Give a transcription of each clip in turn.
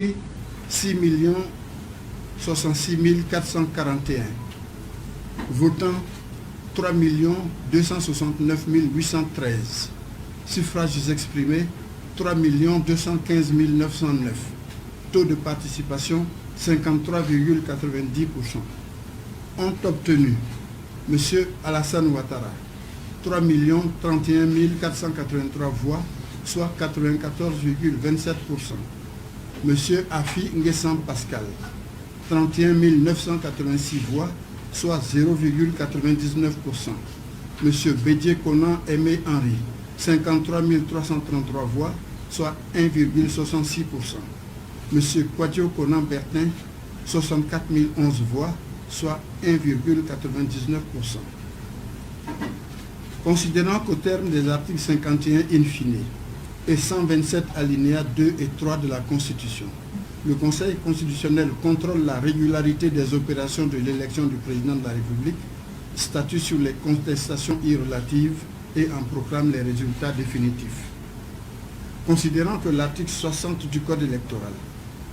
6 066 441. Votants 3 269 813. Suffrages exprimés 3 215 909. Taux de participation 53,90%. Ont obtenu M. Alassane Ouattara 3 031 483 voix, soit 94,27%. M. Afi Nguessan Pascal 31 986 voix, soit 0,99%. M. Bédié Conan Aimé Henri 53 333 voix, soit 1,66%. M. Kouadio Conan Bertin 64 011 voix, soit 1,99%. Considérant qu'au terme des articles 51 in fine et 127 alinéas 2 et 3 de la Constitution, le Conseil constitutionnel contrôle la régularité des opérations de l'élection du président de la République, statue sur les contestations irrelatives et en proclame les résultats définitifs. Considérant que l'article 60 du Code électoral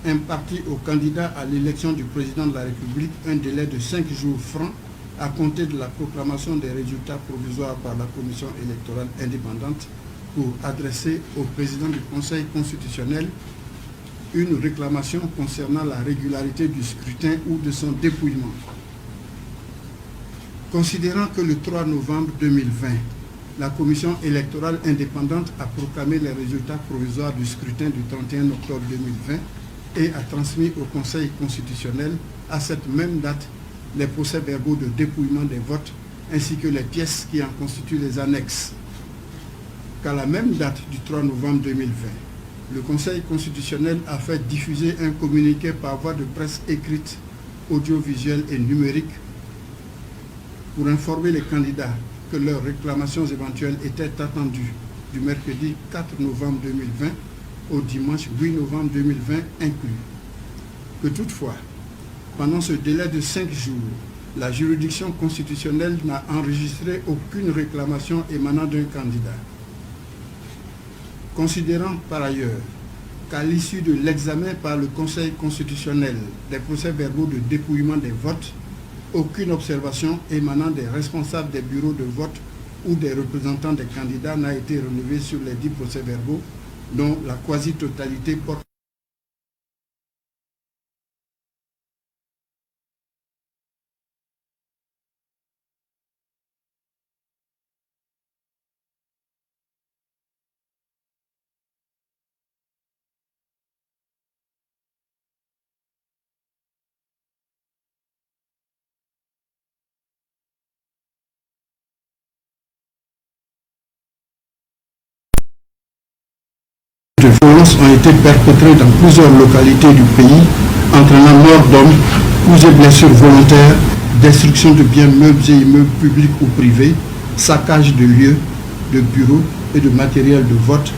impartit aux candidats à l'élection du président de la République un délai de 5 jours francs à compter de la proclamation des résultats provisoires par la Commission électorale indépendante pour adresser au président du Conseil constitutionnel une réclamation concernant la régularité du scrutin ou de son dépouillement. Considérant que le 3 novembre 2020, la Commission électorale indépendante a proclamé les résultats provisoires du scrutin du 31 octobre 2020 et a transmis au Conseil constitutionnel à cette même date les procès-verbaux de dépouillement des votes ainsi que les pièces qui en constituent les annexes. Qu'à la même date du 3 novembre 2020, le Conseil constitutionnel a fait diffuser un communiqué par voie de presse écrite, audiovisuelle et numérique pour informer les candidats que leurs réclamations éventuelles étaient attendues du mercredi 4 novembre 2020 au dimanche 8 novembre 2020 inclus. Que toutefois, pendant ce délai de 5 jours, la juridiction constitutionnelle n'a enregistré aucune réclamation émanant d'un candidat. Considérant par ailleurs qu'à l'issue de l'examen par le Conseil constitutionnel des procès-verbaux de dépouillement des votes, aucune observation émanant des responsables des bureaux de vote ou des représentants des candidats n'a été relevée sur les 10 procès-verbaux, dont la quasi-totalité porte de violences ont été perpétrées dans plusieurs localités du pays, entraînant mort d'hommes, coups et blessures volontaires, destruction de biens meubles et immeubles publics ou privés, saccage de lieux, de bureaux et de matériel de vote,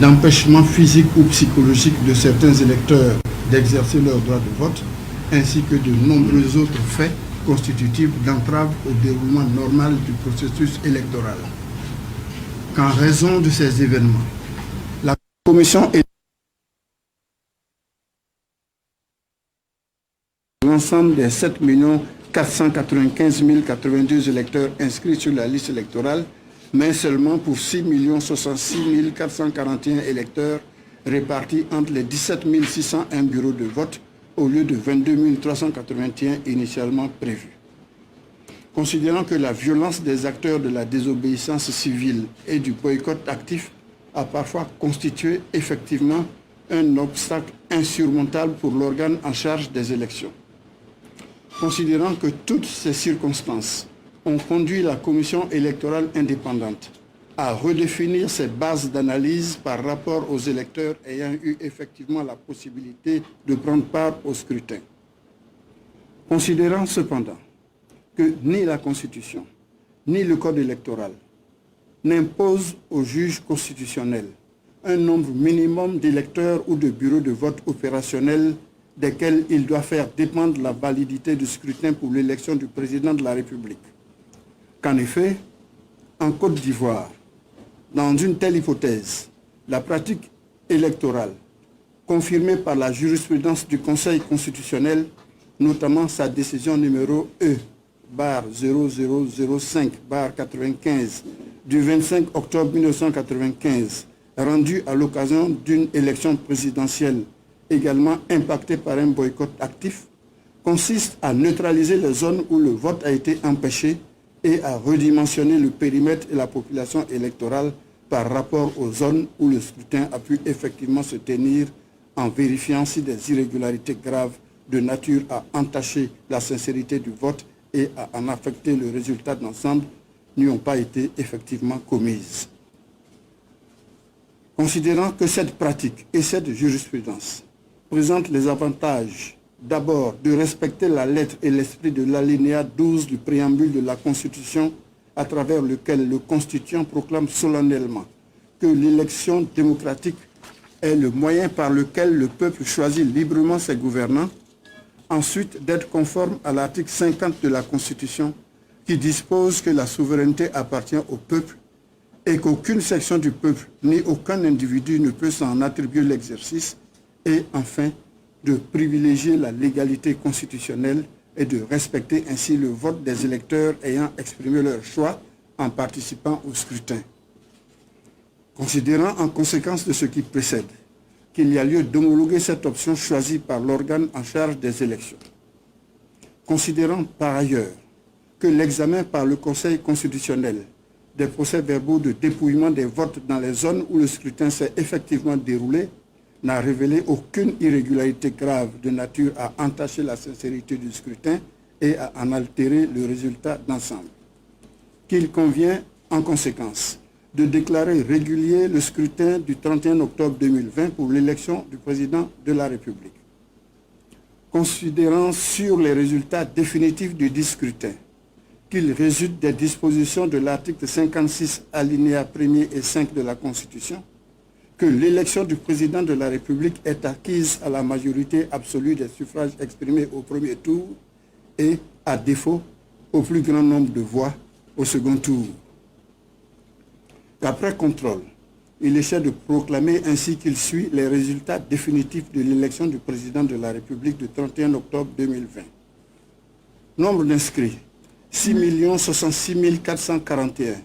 d'empêchement physique ou psychologique de certains électeurs d'exercer leur droit de vote, ainsi que de nombreux autres faits constitutifs d'entrave au déroulement normal du processus électoral. Qu'en raison de ces événements, la Commission et l'ensemble des 7 495 082 électeurs inscrits sur la liste électorale, mais seulement pour 6 066 441 électeurs répartis entre les 17 601 bureaux de vote au lieu de 22 381 initialement prévus. Considérant que la violence des acteurs de la désobéissance civile et du boycott actif a parfois constitué effectivement un obstacle insurmontable pour l'organe en charge des élections. Considérant que toutes ces circonstances ont conduit la Commission électorale indépendante à redéfinir ses bases d'analyse par rapport aux électeurs ayant eu effectivement la possibilité de prendre part au scrutin. Considérant cependant que ni la Constitution, ni le Code électoral n'impose au juge constitutionnel un nombre minimum d'électeurs ou de bureaux de vote opérationnels desquels il doit faire dépendre la validité du scrutin pour l'élection du président de la République. Qu'en effet, en Côte d'Ivoire, dans une telle hypothèse, la pratique électorale confirmée par la jurisprudence du Conseil constitutionnel, notamment sa décision numéro E/0005/95 du 25 octobre 1995, rendue à l'occasion d'une élection présidentielle également impactée par un boycott actif, consiste à neutraliser les zones où le vote a été empêché et à redimensionner le périmètre et la population électorale par rapport aux zones où le scrutin a pu effectivement se tenir, en vérifiant si des irrégularités graves de nature à entacher la sincérité du vote et à en affecter le résultat d'ensemble n'y ont pas été effectivement commises. Considérant que cette pratique et cette jurisprudence présentent les avantages d'abord de respecter la lettre et l'esprit de l'alinéa 12 du préambule de la Constitution, à travers lequel le constituant proclame solennellement que l'élection démocratique est le moyen par lequel le peuple choisit librement ses gouvernants. Ensuite, d'être conforme à l'article 50 de la Constitution qui dispose que la souveraineté appartient au peuple et qu'aucune section du peuple ni aucun individu ne peut s'en attribuer l'exercice. Et enfin, de privilégier la légalité constitutionnelle et de respecter ainsi le vote des électeurs ayant exprimé leur choix en participant au scrutin. Considérant en conséquence de ce qui précède qu'il y a lieu d'homologuer cette option choisie par l'organe en charge des élections. Considérant par ailleurs que l'examen par le Conseil constitutionnel des procès-verbaux de dépouillement des votes dans les zones où le scrutin s'est effectivement déroulé n'a révélé aucune irrégularité grave de nature à entacher la sincérité du scrutin et à en altérer le résultat d'ensemble. Qu'il convient, en conséquence, de déclarer régulier le scrutin du 31 octobre 2020 pour l'élection du président de la République. Considérant sur les résultats définitifs du dit scrutin qu'il résulte des dispositions de l'article 56 alinéa 1er et 5 de la Constitution, que l'élection du président de la République est acquise à la majorité absolue des suffrages exprimés au premier tour et, à défaut, au plus grand nombre de voix au second tour. Qu'après contrôle, il essaie de proclamer ainsi qu'il suit les résultats définitifs de l'élection du président de la République du 31 octobre 2020. Nombre d'inscrits, 6 066 441.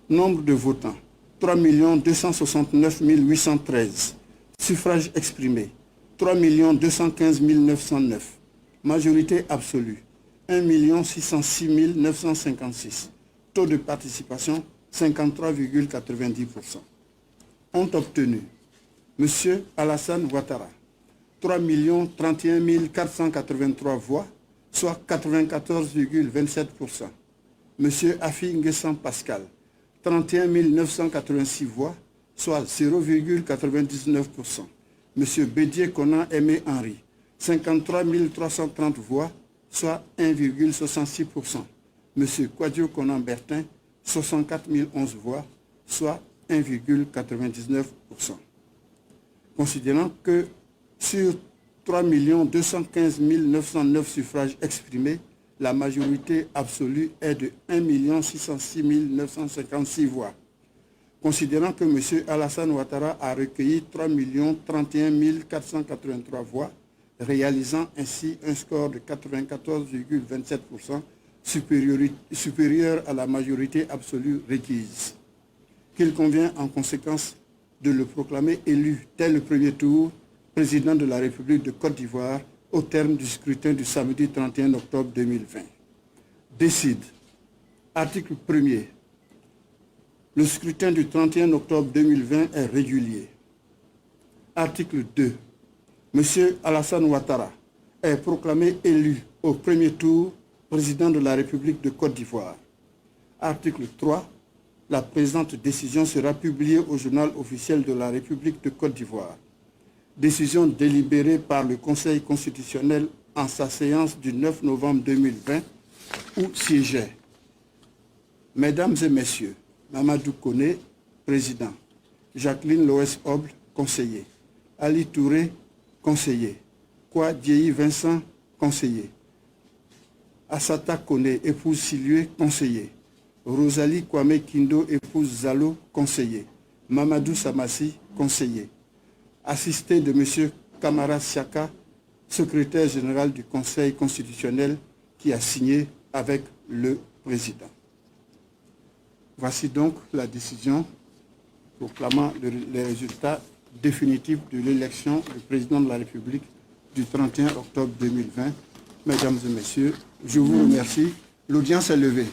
Nombre de votants, 3 269 813. Suffrages exprimés, 3 215 909. Majorité absolue, 1 606 956. Taux de participation, 53,90%. Ont obtenu M. Alassane Ouattara, 3 031 483 voix, soit 94,27%. M. Afi Nguessan Pascal, 31 986 voix, soit 0,99%. M. Bédier Conan Aimé Henri, 53 330 voix, soit 1,66%. M. Kouadio Conan Bertin, 64 011 voix, soit 1,99%. Considérant que sur 3 215 909 suffrages exprimés, la majorité absolue est de 1 606 956 voix. Considérant que M. Alassane Ouattara a recueilli 3 031 483 voix, réalisant ainsi un score de 94,27%, supérieur à la majorité absolue requise. Qu'il convient en conséquence de le proclamer élu dès le premier tour président de la République de Côte d'Ivoire au terme du scrutin du samedi 31 octobre 2020. Décide. Article 1er. Le scrutin du 31 octobre 2020 est régulier. Article 2. M. Alassane Ouattara est proclamé élu au premier tour président de la République de Côte d'Ivoire. Article 3. La présente décision sera publiée au journal officiel de la République de Côte d'Ivoire. Décision délibérée par le Conseil constitutionnel en sa séance du 9 novembre 2020 où siégeaient Mesdames et Messieurs, Mamadou Koné, président, Jacqueline Loès Oble, conseiller, Ali Touré, conseiller, Kwa Diéhi Vincent, conseiller, Assata Koné, épouse Silué, conseiller, Rosalie Kwame Kindo, épouse Zalo, conseiller, Mamadou Samassi, conseiller, assisté de M. Kamara Siaka, secrétaire général du Conseil constitutionnel, qui a signé avec le président. Voici donc la décision proclamant les résultats définitifs de l'élection du président de la République du 31 octobre 2020. Mesdames et messieurs, je vous remercie. L'audience est levée.